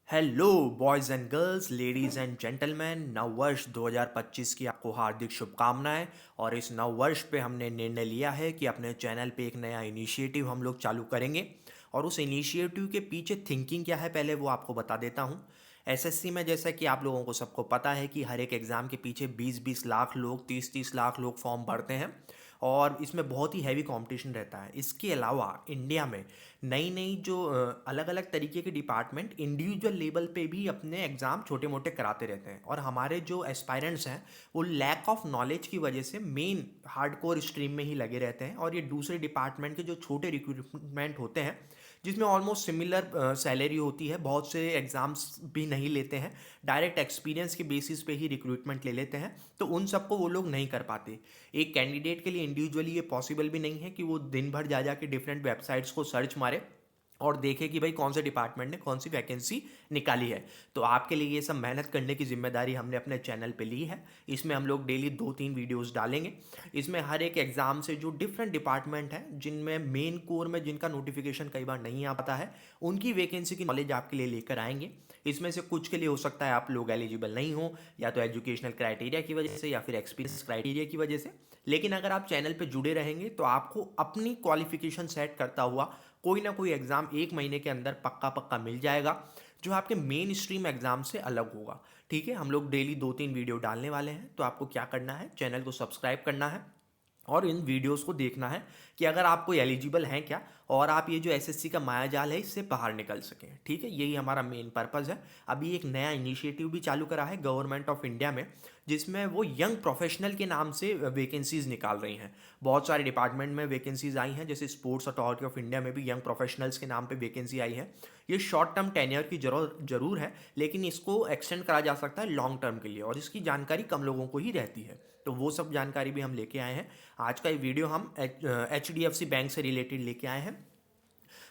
Hello boys and girls, ladies and gentleman, नव वर्ष 2025 की आपको हार्दिक शुभकामनाएं। और इस नव वर्ष पे हमने निर्णय लिया है कि अपने चैनल पे एक नया इनिशिएटिव हम लोग चालू करेंगे। और उस इनिशिएटिव के पीछे थिंकिंग क्या है पहले वो आपको बता देता हूँ। एसएससी में जैसा कि आप लोगों को सबको पता है कि हर एक एग्ज़ाम के पीछे 20-20 लाख लोग, 30-30 लाख लोग फॉर्म भरते हैं और इसमें बहुत ही हैवी कंपटीशन रहता है। इसके अलावा इंडिया में नई नई जो अलग अलग तरीके के डिपार्टमेंट इंडिविजुअल लेवल पे भी अपने एग्ज़ाम छोटे मोटे कराते रहते हैं और हमारे जो एस्पायरेंट्स हैं वो लैक ऑफ नॉलेज की वजह से मेन हार्डकोर स्ट्रीम में ही लगे रहते हैं और ये दूसरे डिपार्टमेंट के जो छोटे रिक्रूटमेंट होते हैं जिसमें ऑलमोस्ट सिमिलर सैलरी होती है, बहुत से एग्ज़ाम्स भी नहीं लेते हैं, डायरेक्ट एक्सपीरियंस के बेसिस पे ही रिक्रूटमेंट ले लेते हैं, तो उन सबको वो लोग नहीं कर पाते। एक कैंडिडेट के लिए इंडिविजुअली ये पॉसिबल भी नहीं है कि वो दिन भर जा के डिफरेंट वेबसाइट्स को सर्च मारे और देखे कि भाई कौन से डिपार्टमेंट ने कौन सी वैकेंसी निकाली है। तो आपके लिए ये सब मेहनत करने की जिम्मेदारी हमने अपने चैनल पे ली है। इसमें हम लोग डेली 2-3 वीडियोस डालेंगे। इसमें हर एक एग्ज़ाम से जो डिफरेंट डिपार्टमेंट हैं जिनमें मेन कोर में जिनका नोटिफिकेशन कई बार नहीं आ पाता है, उनकी वैकेंसी की नॉलेज आपके लिए लेकर आएंगे। इसमें से कुछ के लिए हो सकता है आप लोग एलिजिबल नहीं हो, या तो एजुकेशनल क्राइटेरिया की वजह से या फिर एक्सपीरियंस क्राइटेरिया की वजह से। लेकिन अगर आप चैनल पे जुड़े रहेंगे तो आपको अपनी क्वालिफिकेशन सेट करता हुआ कोई ना कोई एग्ज़ाम 1 महीने के अंदर पक्का पक्का मिल जाएगा जो आपके मेन स्ट्रीम एग्ज़ाम से अलग होगा। ठीक है, हम लोग डेली 2-3 वीडियो डालने वाले हैं, तो आपको क्या करना है, चैनल को सब्सक्राइब करना है और इन वीडियोस को देखना है कि अगर आप कोई एलिजिबल हैं क्या और आप ये जो एसएससी का मायाजाल है इससे बाहर निकल सकें। ठीक है, यही हमारा मेन पर्पज़ है। अभी एक नया इनिशिएटिव भी चालू करा है गवर्नमेंट ऑफ इंडिया में, जिसमें वो यंग प्रोफेशनल के नाम से वैकेंसीज निकाल रही हैं। बहुत सारे डिपार्टमेंट में वैकेंसीज आई हैं, जैसे स्पोर्ट्स अथॉरिटी ऑफ इंडिया में भी यंग प्रोफेशनल्स के नाम पे वैकेंसी आई है। ये शॉर्ट टर्म टेन्योर की जरूर है, लेकिन इसको एक्सटेंड करा जा सकता है लॉन्ग टर्म के लिए और इसकी जानकारी कम लोगों को ही रहती है। तो वो सब जानकारी भी हम लेके आए हैं। आज का ये वीडियो हम HDFC बैंक से रिलेटेड लेके आए हैं।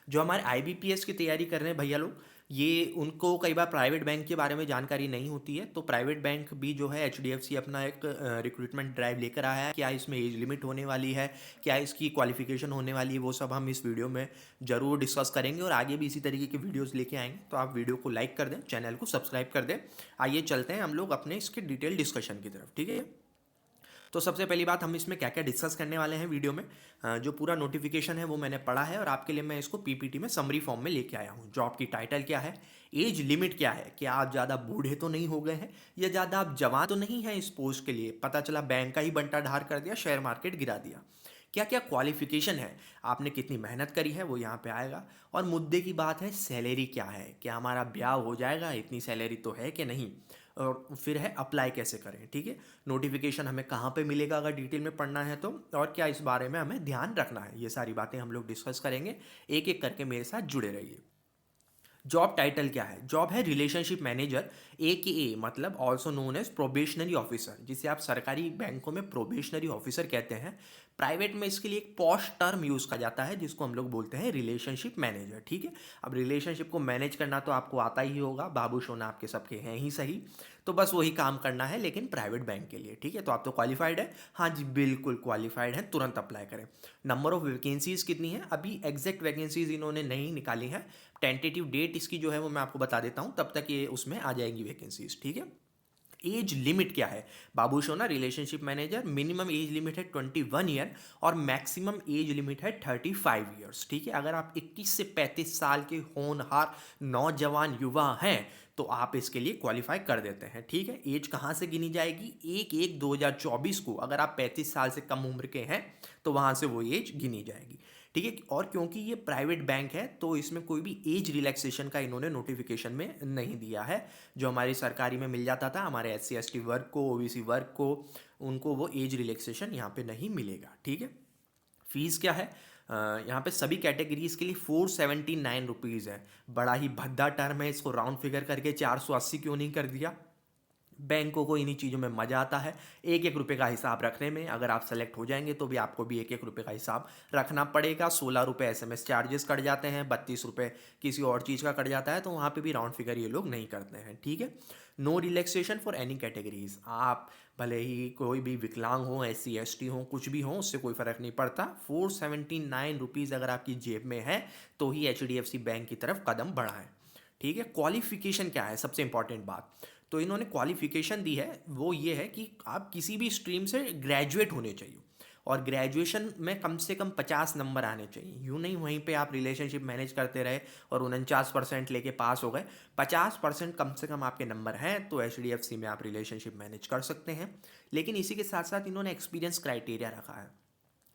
जो हमारे IBPS की तैयारी कर रहे हैं भैया लोग, ये उनको कई बार प्राइवेट बैंक के बारे में जानकारी नहीं होती है, तो प्राइवेट बैंक भी जो है HDFC अपना एक रिक्रूटमेंट ड्राइव लेकर आया है। क्या इसमें एज लिमिट होने वाली है, क्या इसकी क्वालिफिकेशन होने वाली है, वो सब हम इस वीडियो में ज़रूर डिस्कस करेंगे और आगे भी इसी तरीके की वीडियोज़ लेके आएंगे। तो आप वीडियो को लाइक कर दें, चैनल को सब्सक्राइब कर दें। आइए चलते हैं हम लोग अपने इसके डिटेल डिस्कशन की तरफ। ठीक है, तो सबसे पहली बात हम इसमें क्या क्या डिस्कस करने वाले हैं वीडियो में। जो पूरा नोटिफिकेशन है वो मैंने पढ़ा है और आपके लिए मैं इसको PPT में समरी फॉर्म में लेके आया हूँ। जॉब की टाइटल क्या है, एज लिमिट क्या है, क्या आप ज़्यादा बूढ़े तो नहीं हो गए हैं या ज़्यादा आप जवान तो नहीं हैं इस पोस्ट के लिए, पता चला बैंक का ही बंटा ढार कर दिया, शेयर मार्केट गिरा दिया। क्या क्या क्वालिफिकेशन है, आपने कितनी मेहनत करी है, वो यहाँ पे आएगा। और मुद्दे की बात है सैलरी क्या है, क्या हमारा ब्याह हो जाएगा, इतनी सैलरी तो है कि नहीं। और फिर है अप्लाई कैसे करें। ठीक है, नोटिफिकेशन हमें कहाँ पे मिलेगा अगर डिटेल में पढ़ना है तो, और क्या इस बारे में हमें ध्यान रखना है, ये सारी बातें हम लोग डिस्कस करेंगे। एक एक करके मेरे साथ जुड़े रहिए। जॉब टाइटल क्या है, जॉब है रिलेशनशिप मैनेजर, AKA मतलब also known as probationary officer, जिसे आप सरकारी बैंकों में प्रोबेशनरी ऑफिसर कहते हैं। प्राइवेट में इसके लिए एक पॉश टर्म यूज़ किया जाता है जिसको हम लोग बोलते हैं रिलेशनशिप मैनेजर। ठीक है, अब रिलेशनशिप को मैनेज करना तो आपको आता ही होगा, बाबू सोना आपके सबके हैं ही सही। तो बस वही काम करना है लेकिन प्राइवेट बैंक के लिए। ठीक है, तो आप तो क्वालिफाइड है, हाँ जी बिल्कुल क्वालिफाइड है, तुरंत अप्लाई करें। नंबर ऑफ वैकेंसीज कितनी है, अभी एग्जैक्ट वैकेंसीज इन्होंने नहीं निकाली है। टेंटेटिव डेट इसकी जो है वो मैं आपको बता देता हूँ, तब तक ये उसमें आ जाएंगी वैकेंसीज। ठीक है, एज लिमिट क्या है, बाबू सोना relationship manager, minimum age limit है 21 ईयर और मैक्सिमम एज लिमिट है 35 ईयर्स। ठीक है, अगर आप 21 से 35 साल के होनहार नौजवान युवा हैं तो आप इसके लिए क्वालिफाई कर देते हैं। ठीक है, एज कहाँ से गिनी जाएगी, 1/1/2024 को अगर आप 35 साल से कम उम्र के हैं तो वहाँ से वो एज गिनी जाएगी। ठीक है, और क्योंकि ये प्राइवेट बैंक है तो इसमें कोई भी एज रिलैक्सेशन का इन्होंने नोटिफिकेशन में नहीं दिया है। जो हमारी सरकारी में मिल जाता था हमारे SC ST वर्ग को, OBC वर्ग को, उनको वो एज रिलैक्सेशन यहाँ पे नहीं मिलेगा। ठीक है, फीस क्या है, यहाँ पे सभी कैटेगरीज के लिए 479 रुपीज़ है। बड़ा ही भद्दा टर्म है, इसको राउंड फिगर करके 480 क्यों नहीं कर दिया। बैंकों को इन्हीं चीज़ों में मज़ा आता है, एक एक रुपये का हिसाब रखने में। अगर आप सेलेक्ट हो जाएंगे तो भी आपको भी एक एक रुपये का हिसाब रखना पड़ेगा। 16 रुपये SMS चार्जेस कट जाते हैं, 32 रुपये किसी और चीज़ का कट जाता है, तो वहाँ पे भी राउंड फिगर ये लोग नहीं करते हैं। ठीक है, no relaxation for any categories, आप भले ही कोई भी विकलांग हो, SC ST हो, कुछ भी हो, उससे कोई फ़र्क नहीं पड़ता। 479 रुपीज़ अगर आपकी जेब में है तो ही HDFC बैंक की तरफ कदम बढ़ाएं। ठीक है। क्वालिफिकेशन क्या है, सबसे इंपॉर्टेंट बात, तो इन्होंने क्वालिफिकेशन दी है वो ये है कि आप किसी भी स्ट्रीम से ग्रेजुएट होने चाहिए और ग्रेजुएशन में कम से कम 50 नंबर आने चाहिए। यूँ नहीं वहीं पे आप रिलेशनशिप मैनेज करते रहे और 49% लेके पास हो गए। 50% कम से कम आपके नंबर हैं तो HDFC में आप रिलेशनशिप मैनेज कर सकते हैं। लेकिन इसी के साथ साथ इन्होंने एक्सपीरियंस क्राइटेरिया रखा है।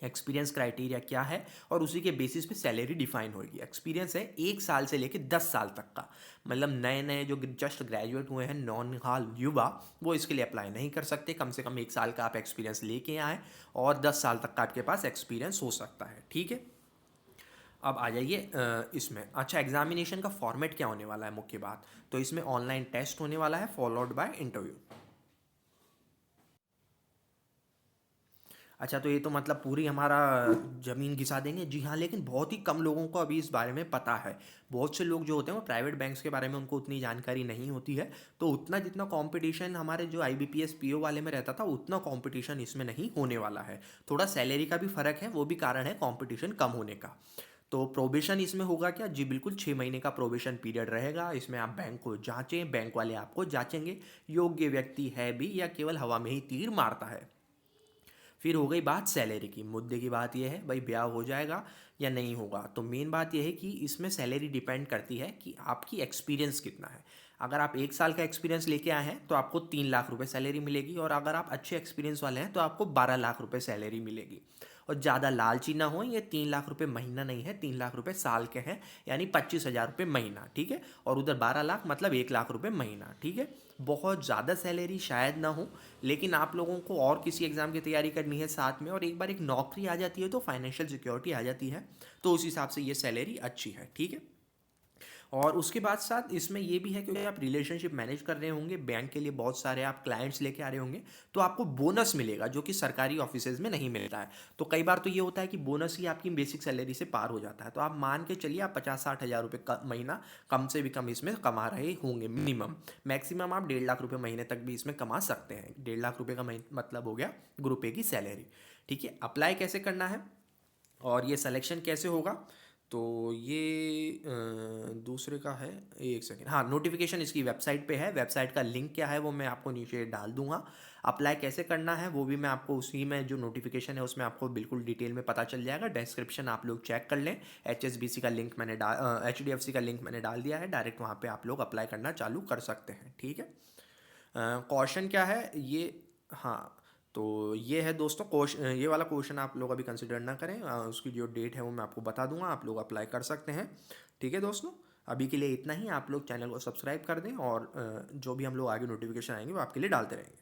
एक्सपीरियंस क्राइटेरिया क्या है और उसी के बेसिस पे सैलरी डिफाइन होगी। एक्सपीरियंस है 1 साल से लेकर 10 साल तक का, मतलब नए नए जो जस्ट ग्रेजुएट हुए हैं नॉन हाल युवा, वो इसके लिए अप्लाई नहीं कर सकते। कम से कम 1 साल का आप एक्सपीरियंस लेके आए और 10 साल तक का आपके पास एक्सपीरियंस हो सकता है। ठीक है। अब आ जाइए इसमें, अच्छा एग्जामिनेशन का फॉर्मेट क्या होने वाला है, मुख्य बात, तो इसमें ऑनलाइन टेस्ट होने वाला है फॉलोड बाय इंटरव्यू। अच्छा तो ये तो मतलब पूरी हमारा ज़मीन घिसा देंगे, जी हाँ, लेकिन बहुत ही कम लोगों को अभी इस बारे में पता है। बहुत से लोग जो होते हैं वो प्राइवेट बैंक्स के बारे में उनको उतनी जानकारी नहीं होती है, तो उतना जितना कंपटीशन हमारे जो IBPS PO वाले में रहता था उतना कंपटीशन इसमें नहीं होने वाला है। थोड़ा सैलरी का भी फ़र्क है, वो भी कारण है कंपटीशन कम होने का। तो प्रोबेशन इसमें होगा क्या, जी बिल्कुल 6 महीने का प्रोबेशन पीरियड रहेगा। इसमें आप बैंक को जांचें, बैंक वाले आपको जांचेंगे योग्य व्यक्ति है भी या केवल हवा में ही तीर मारता है। फिर हो गई बात सैलरी की, मुद्दे की बात यह है भाई ब्याह हो जाएगा या नहीं होगा, तो मेन बात यह है कि इसमें सैलरी डिपेंड करती है कि आपकी एक्सपीरियंस कितना है। अगर आप 1 साल का एक्सपीरियंस लेके आए हैं तो आपको 3 लाख रुपए सैलरी मिलेगी और अगर आप अच्छे एक्सपीरियंस वाले हैं तो आपको 12 लाख रुपए सैलरी मिलेगी। और ज़्यादा लालची ना हो, ये 3 लाख रुपए महीना नहीं है, 3 लाख रुपए साल के हैं, यानी 25,000 रुपये महीना। ठीक है। और उधर 12 लाख मतलब 1 लाख रुपए महीना। ठीक है। बहुत ज़्यादा सैलरी शायद ना हो, लेकिन आप लोगों को और किसी एग्ज़ाम की तैयारी करनी है साथ में और एक बार एक नौकरी आ जाती है तो फाइनेंशियल सिक्योरिटी आ जाती है, तो उस हिसाब से ये सैलरी अच्छी है। ठीक है। और उसके बाद साथ इसमें ये भी है क्योंकि आप रिलेशनशिप मैनेज कर रहे होंगे, बैंक के लिए बहुत सारे आप क्लाइंट्स लेके आ रहे होंगे, तो आपको बोनस मिलेगा जो कि सरकारी ऑफिसेज में नहीं मिलता है। तो कई बार तो ये होता है कि बोनस ही आपकी बेसिक सैलरी से पार हो जाता है, तो आप मान के चलिए आप 50-60 हज़ार रुपये का महीना कम से भी कम इसमें कमा रहे होंगे मिनिमम। मैक्सिमम आप 1.5 लाख रुपये महीने तक भी इसमें कमा सकते हैं। 1.5 लाख रुपये का मतलब हो गया ग्रुप ए की सैलरी। ठीक है। अप्लाई कैसे करना है और ये सिलेक्शन कैसे होगा, तो ये दूसरे का है, एक सेकेंड, हाँ नोटिफिकेशन इसकी वेबसाइट पे है। वेबसाइट का लिंक क्या है वो मैं आपको नीचे डाल दूंगा। अप्लाई कैसे करना है वो भी मैं आपको उसी में, जो नोटिफिकेशन है उसमें आपको बिल्कुल डिटेल में पता चल जाएगा। डिस्क्रिप्शन आप लोग चेक कर लें, HSBC का लिंक मैंने HDFC का लिंक मैंने डाल दिया है, डायरेक्ट वहाँ पर आप लोग अप्लाई करना चालू कर सकते हैं। ठीक है। क्वेश्चन क्या है ये, हाँ, तो ये है दोस्तों क्वेश्चन, ये वाला क्वेश्चन आप लोग अभी कंसिडर ना करें, उसकी जो डेट है वो मैं आपको बता दूंगा, आप लोग अप्लाई कर सकते हैं। ठीक है दोस्तों, अभी के लिए इतना ही। आप लोग चैनल को सब्सक्राइब कर दें और जो भी हम लोग आगे नोटिफिकेशन आएंगे वो आपके लिए डालते रहेंगे।